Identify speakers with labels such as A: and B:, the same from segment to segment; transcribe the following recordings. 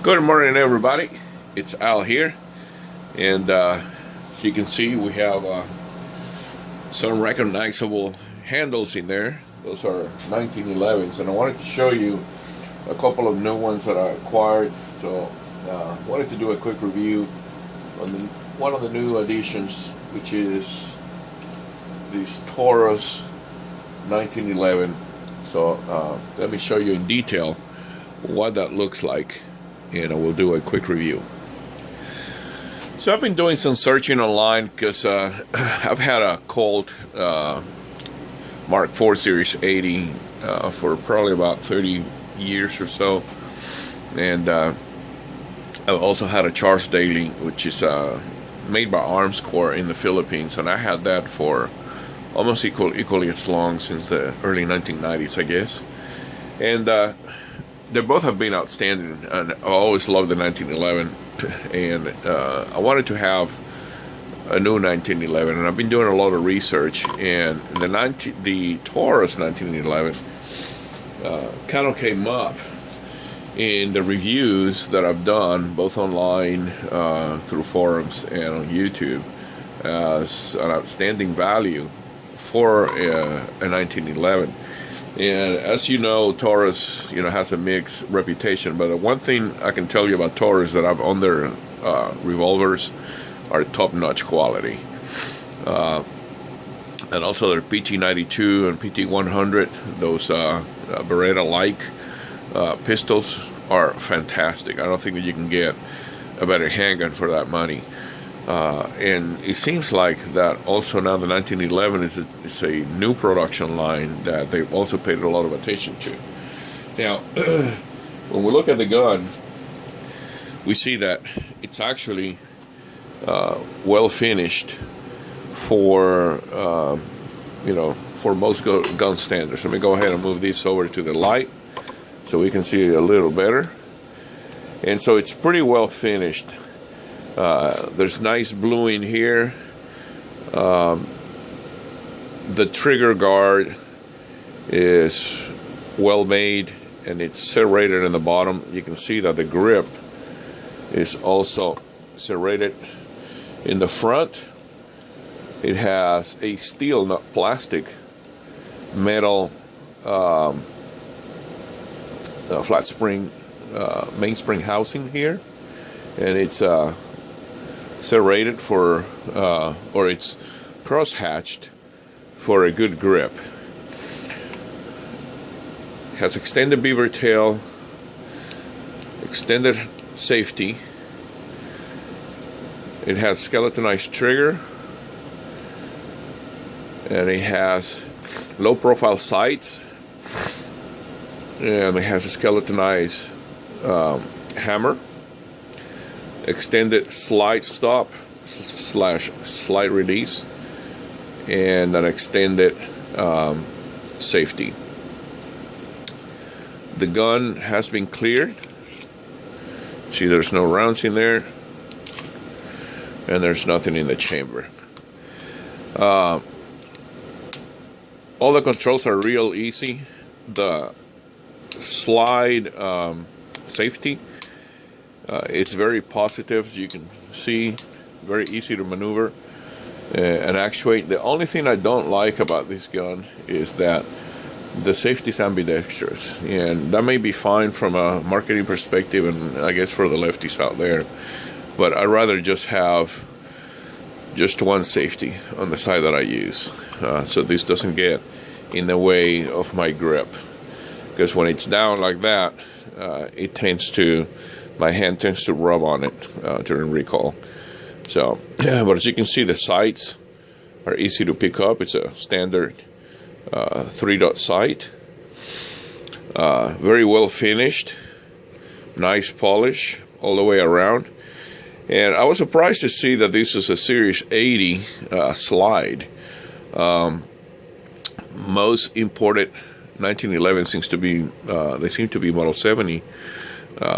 A: Good morning, everybody. It's Al here, and as you can see, we have some recognizable handles in there. Those are 1911s, and I wanted to show you a couple of new ones that I acquired. So I wanted to do a quick review on one of the new additions, which is this Taurus 1911. So let me show you in detail what that looks like, and I will do a quick review. So I've been doing some searching online because I've had a Colt Mark IV Series 80 for probably about 30 years or so, and I've also had a Charles Daly, which is made by Arms Corps in the Philippines, and I had that for almost equally as long, since the early 1990s, I guess. And they both have been outstanding, and I always loved the 1911, and I wanted to have a new 1911, and I've been doing a lot of research, and the Taurus 1911 kind of came up in the reviews that I've done, both online through forums and on YouTube, as an outstanding value for a 1911. And as you know, Taurus, has a mixed reputation. But the one thing I can tell you about Taurus that I've owned their revolvers are top-notch quality, and also their PT-92 and PT-100, those Beretta-like pistols are fantastic. I don't think that you can get a better handgun for that money. And it seems like that also now the 1911 is a new production line that they've also paid a lot of attention to. Now, when we look at the gun, we see that it's actually well finished for for most gun standards. Let me go ahead and move this over to the light so we can see it a little better. And so it's pretty well finished. There's nice bluing here. The trigger guard is well made, and it's serrated in the bottom. You can see that the grip is also serrated in the front. It has a steel, not plastic, metal flat spring mainspring housing here, and it's serrated for or it's cross-hatched for a good grip. Has extended beaver tail, extended safety. It has skeletonized trigger, and it has low profile sights, and it has a skeletonized hammer, extended slide stop / slide release, and an extended safety. The gun has been cleared. See, there's no rounds in there, and there's nothing in the chamber. All the controls are real easy. The slide safety, it's very positive, as you can see, very easy to maneuver and actuate. The only thing I don't like about this gun is that the safety is ambidextrous, and that may be fine from a marketing perspective, and I guess for the lefties out there, but I'd rather just have just one safety on the side that I use, so this doesn't get in the way of my grip, because when it's down like that, my hand tends to rub on it during recoil. So, but as you can see, the sights are easy to pick up. It's a standard 3-dot sight. Very well finished, nice polish all the way around. And I was surprised to see that this is a Series 80 slide. Most imported 1911 seem to be Model 70.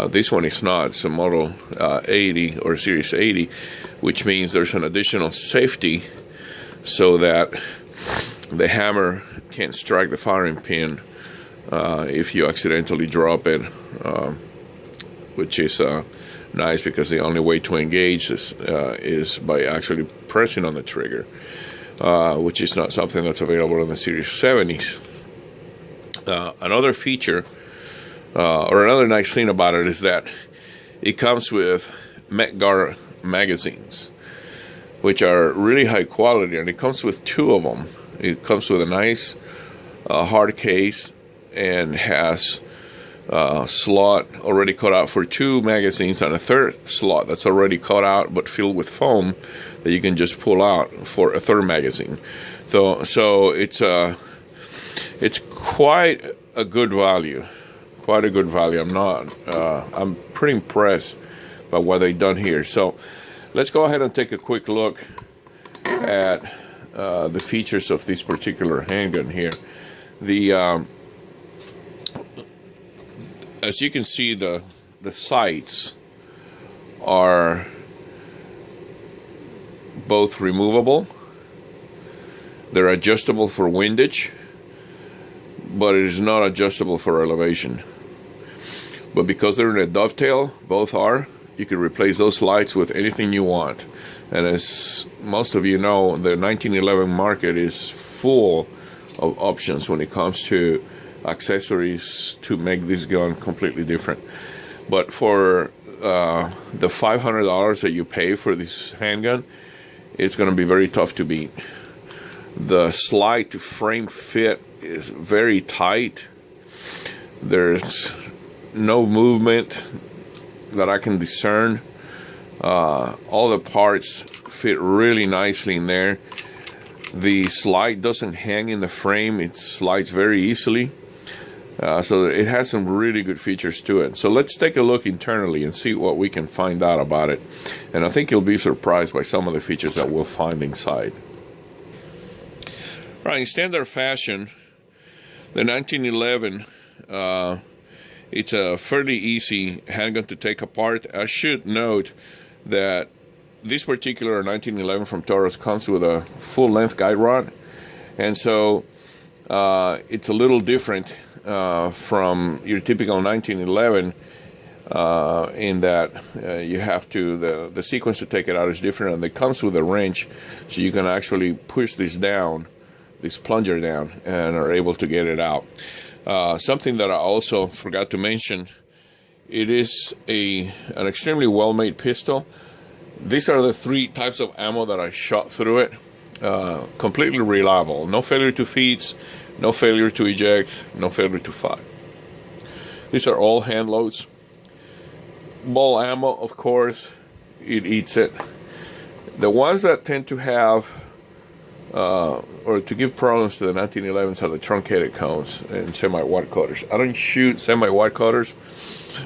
A: This one is not. It's a Model 80 or Series 80, which means there's an additional safety so that the hammer can't strike the firing pin if you accidentally drop it which is nice because the only way to engage is by actually pressing on the trigger, which is not something that's available in the Series 70s. Another feature, or another nice thing about it, is that it comes with Medgar magazines, which are really high quality, and it comes with 2 of them. It comes with a nice hard case and has a slot already cut out for 2 magazines, and a third slot that's already cut out but filled with foam that you can just pull out for a third magazine. So it's quite a good value. Quite a good value. I'm pretty impressed by what they've done here. So let's go ahead and take a quick look at the features of this particular handgun here. As you can see, the sights are both removable. They're adjustable for windage, but it is not adjustable for elevation. But because they're in a dovetail, both are, you can replace those lights with anything you want. And as most of you know, the 1911 market is full of options when it comes to accessories to make this gun completely different. But for the $500 that you pay for this handgun, it's going to be very tough to beat. The slide to frame fit is very tight. There's no movement that I can discern. All the parts fit really nicely in there. The slide doesn't hang in the frame. It slides very easily. So it has some really good features to it. So let's take a look internally and see what we can find out about it. And I think you'll be surprised by some of the features that we'll find inside. Right, in standard fashion, the 1911, it's a fairly easy handgun to take apart. I should note that this particular 1911 from Taurus comes with a full-length guide rod, and so it's a little different from your typical 1911 in that you have to, the sequence to take it out is different, and it comes with a wrench, so you can actually push this down, this plunger down, and are able to get it out. Something that I also forgot to mention, it is an extremely well-made pistol. These are the 3 types of ammo that I shot through it. Completely reliable. No failure to feeds, no failure to eject, no failure to fire. These are all hand loads. Ball ammo, of course, it eats it. The ones that tend to have or to give problems to the 1911s are the truncated cones and semi-wide cutters. I don't shoot semi-wide cutters,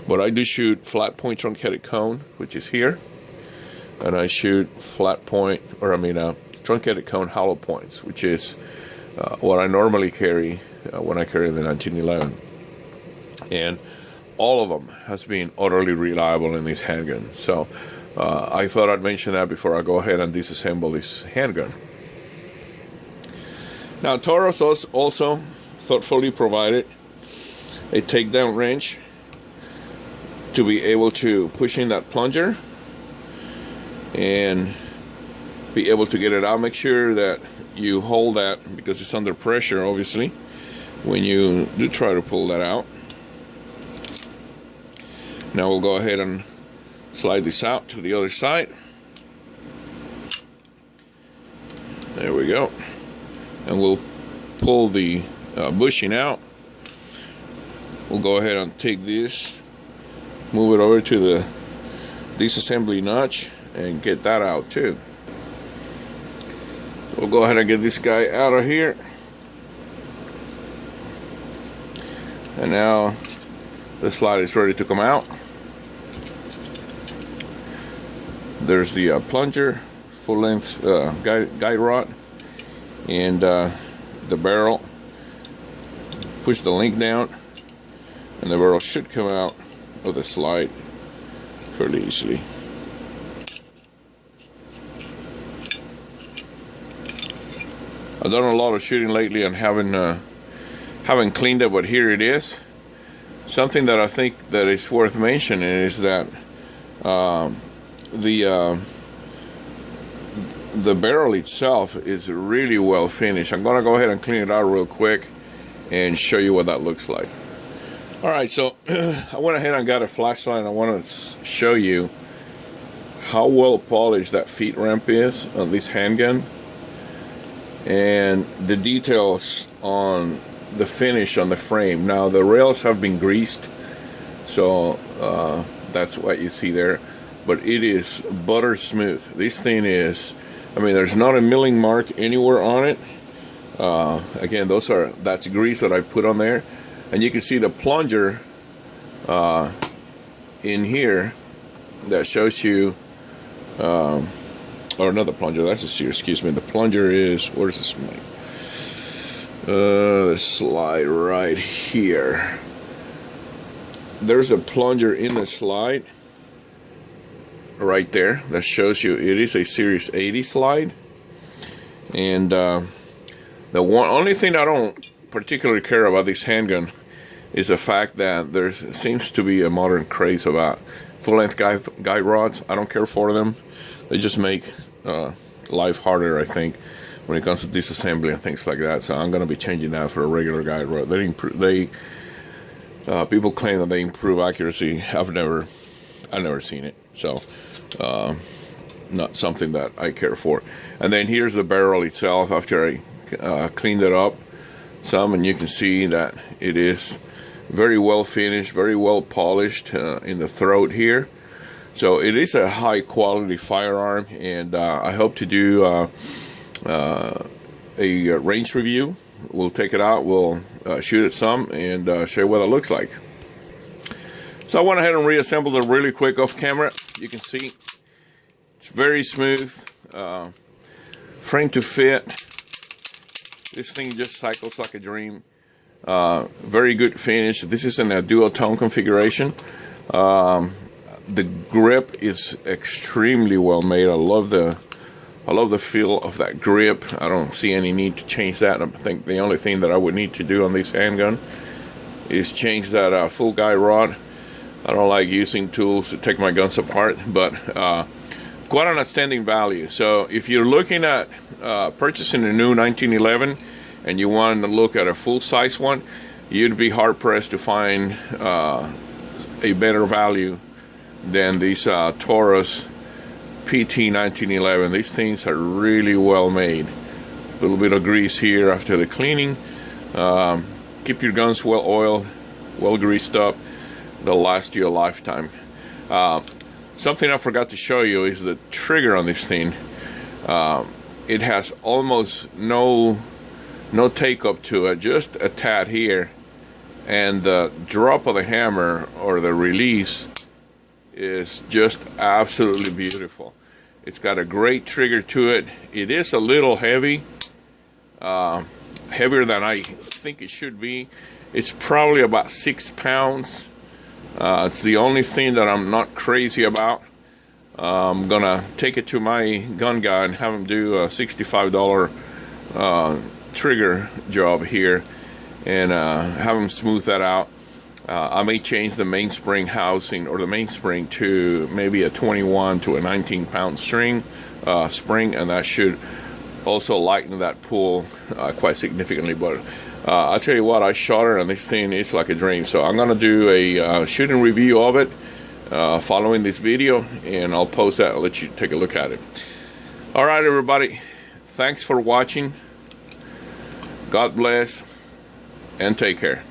A: but I do shoot flat point truncated cone, which is here, and I shoot flat point, truncated cone hollow points, which is what I normally carry when I carry the 1911. And all of them has been utterly reliable in this handgun. So I thought I'd mention that before I go ahead and disassemble this handgun. Now, Taurus also thoughtfully provided a takedown wrench to be able to push in that plunger and be able to get it out. Make sure that you hold that, because it's under pressure, obviously, when you do try to pull that out. Now we'll go ahead and slide this out to the other side. There we go. And we'll pull the bushing out. We'll go ahead and take this, move it over to the disassembly notch, and get that out too. We'll go ahead and get this guy out of here. And now the slide is ready to come out. There's the plunger, full-length guide rod, and the barrel. Push the link down, and the barrel should come out of the slide fairly easily. I've done a lot of shooting lately and haven't cleaned it, but here it is. something that I think that is worth mentioning is that the barrel itself is really well finished. I'm gonna go ahead and clean it out real quick and show you what that looks like. All right, so I went ahead and got a flashlight, and I want to show you how well polished that feet ramp is on this handgun, and the details on the finish on the frame. Now the rails have been greased, so that's what you see there, but it is butter smooth. This thing is, I mean, there's not a milling mark anywhere on it. Again, that's grease that I put on there, and you can see the plunger in here that shows you, or not the plunger, that's a sear, excuse me. The plunger is, where's the slide? The slide right here. There's a plunger in the slide right there that shows you it is a Series 80 slide. And the only thing I don't particularly care about this handgun is the fact that there seems to be a modern craze about full-length guide rods. I don't care for them. They just make life harder, I think, when it comes to disassembly and things like that. So I'm going to be changing that for a regular guide rod. People claim that they improve accuracy. I've never seen it. So not something that I care for. And then here's the barrel itself after I cleaned it up some, and you can see that it is very well finished, very well polished in the throat here. So it is a high quality firearm, and I hope to do a range review. We'll take it out, we'll shoot it some, and show you what it looks like. So I went ahead and reassembled it really quick off camera. You can see it's very smooth, frame to fit. This thing just cycles like a dream. Very good finish. This is in a dual tone configuration. The grip is extremely well made. I love the feel of that grip. I don't see any need to change that. I think the only thing that I would need to do on this handgun is change that full guide rod. I don't like using tools to take my guns apart, but quite an outstanding value. So if you're looking at purchasing a new 1911 and you want to look at a full-size one, you'd be hard-pressed to find a better value than these Taurus PT-1911. These things are really well made. A little bit of grease here after the cleaning. Keep your guns well oiled, well greased up. They'll last you a lifetime. Something I forgot to show you is the trigger on this thing. It has almost no take up to it, just a tad here, and the drop of the hammer or the release is just absolutely beautiful. It's got a great trigger to it. It is a little heavy, heavier than I think it should be. It's probably about 6 pounds. It's the only thing that I'm not crazy about. I'm gonna take it to my gun guy and have him do a $65 trigger job here, and have him smooth that out. I may change the mainspring housing or the mainspring to maybe a 21 to a 19 pound spring, and that should also lighten that pull quite significantly. But I'll tell you what, I shot it and this thing is like a dream. So I'm gonna do a shooting review of it following this video, and I'll post that and let you take a look at it. All right, everybody, thanks for watching. God bless and take care.